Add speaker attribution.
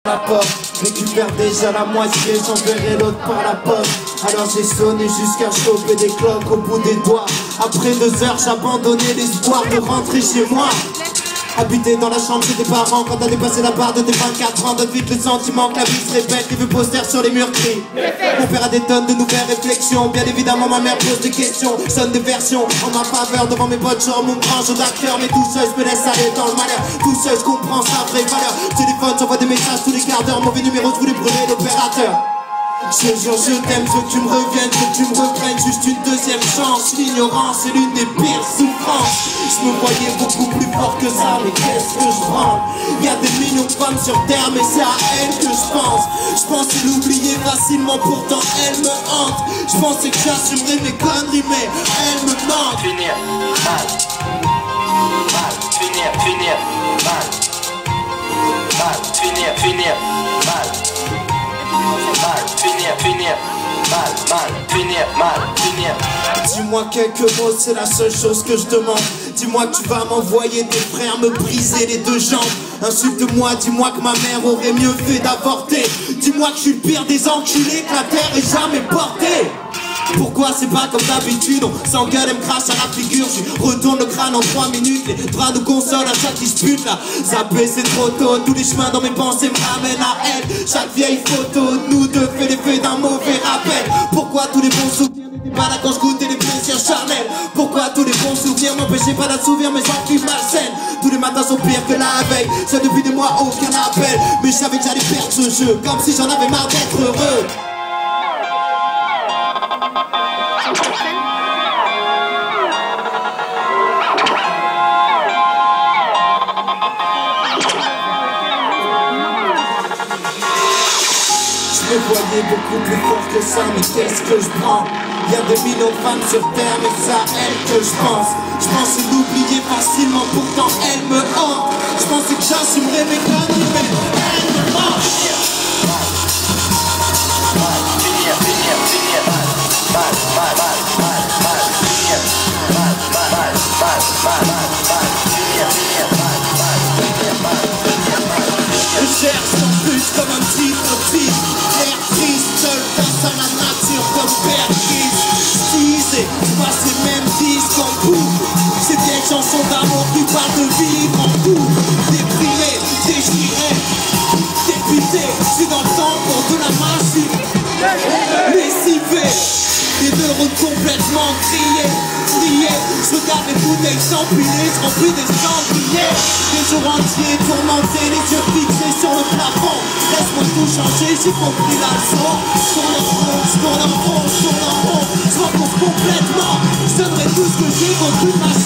Speaker 1: la porte, récupère déjà la moitié, j'enverrai l'autre par la poste. Alors j'ai sonné jusqu'à choper des cloques au bout des doigts. Après 2 heures j'abandonnais l'espoir de rentrer chez moi. Habiter dans la chambre chez tes parents quand t'as dépassé la barre de tes 24 ans. Donne vite le sentiment que la vie se répète, les vieux posters sur les murs crient. Mon père a des tonnes de nouvelles réflexions. Bien évidemment ma mère pose des questions, sonne des versions en ma faveur devant mes potes. Genre mon grand jeu d'acteur, mais tout seul je me laisse aller dans le malheur. Tout seul je comprends sa vraie valeur. Téléphone, j'envoie des messages tous les quarts d'heure. Mauvais numéro, je voulais brûler l'opérateur. Je jure je t'aime, je veux que tu me reviennes, je veux que tu me reprennes. Juste une deuxième chance, l'ignorance est l'une des pires souffrances. Je me voyais beaucoup plus fort que ça, mais qu'est-ce que je prends? Y'a des millions de femmes sur terre, mais c'est à elle que je pense. Je pensais l'oublier facilement, pourtant elle me hante. Je pensais que j'assumerais mes conneries, mais elle me manque.
Speaker 2: Finir mal, mal, finir mal, mal, finir mal. Mal, finir.
Speaker 1: Dis-moi quelques mots, c'est la seule chose que je demande. Dis-moi que tu vas m'envoyer tes frères me briser les 2 jambes. Insulte-moi, dis-moi que ma mère aurait mieux fait d'avorter. Dis-moi que je suis le pire des enculés que la terre ait jamais porté. Pourquoi c'est pas comme d'habitude, on s'engueule et me crache à la figure. Je retourne le crâne en 3 minutes, les bras nous consolent à chaque dispute là. Zapper c'est trop tôt, tous les chemins dans mes pensées me ramènent à elle. Chaque vieille photo de nous deux fait l'effet d'un mauvais rappel. Pourquoi tous les bons souvenirs n'étaient pas là quand je goûtais les plaisirs charnels? Pourquoi tous les bons souvenirs m'empêchaient pas d'assouvir mes envies malsaines? Tous les matins sont pires que la veille, c'est depuis des mois aucun appel. Mais je savais que j'allais perdre ce jeu, comme si j'en avais marre d'être heureux. Je me voyais beaucoup plus fort que ça, mais qu'est-ce que je prends? Y'a des millions de femmes sur terre, mais c'est à elle que je pense. Je pensais l'oublier facilement, pourtant elle me hante. Je pensais que j'assumerais mes conneries, mais elle me manque. Je cherche son but comme un petit autiste, l'air triste, seul face à la nature comme Père Christ. Teasé, pas ces mêmes disques en boucle. Ces vieilles chansons d'amour qui parlent de vivre en couple. Déprimé, déchiré, dépité, je suis dans le temps pour de la magie. Lessivé, les neurones complètement grillés. Je regarde les bouteilles s'empiler, je remplis des cendriers. Des jours entiers tourmentés, les yeux fixés sur le plafond. Laisse-moi tout changer, j'ai compris la leçon. Je tourne en rond, je tourne en rond, je tourne en rond. Je m'enfonce complètement, je donnerai tout ce que j'ai contre une machine.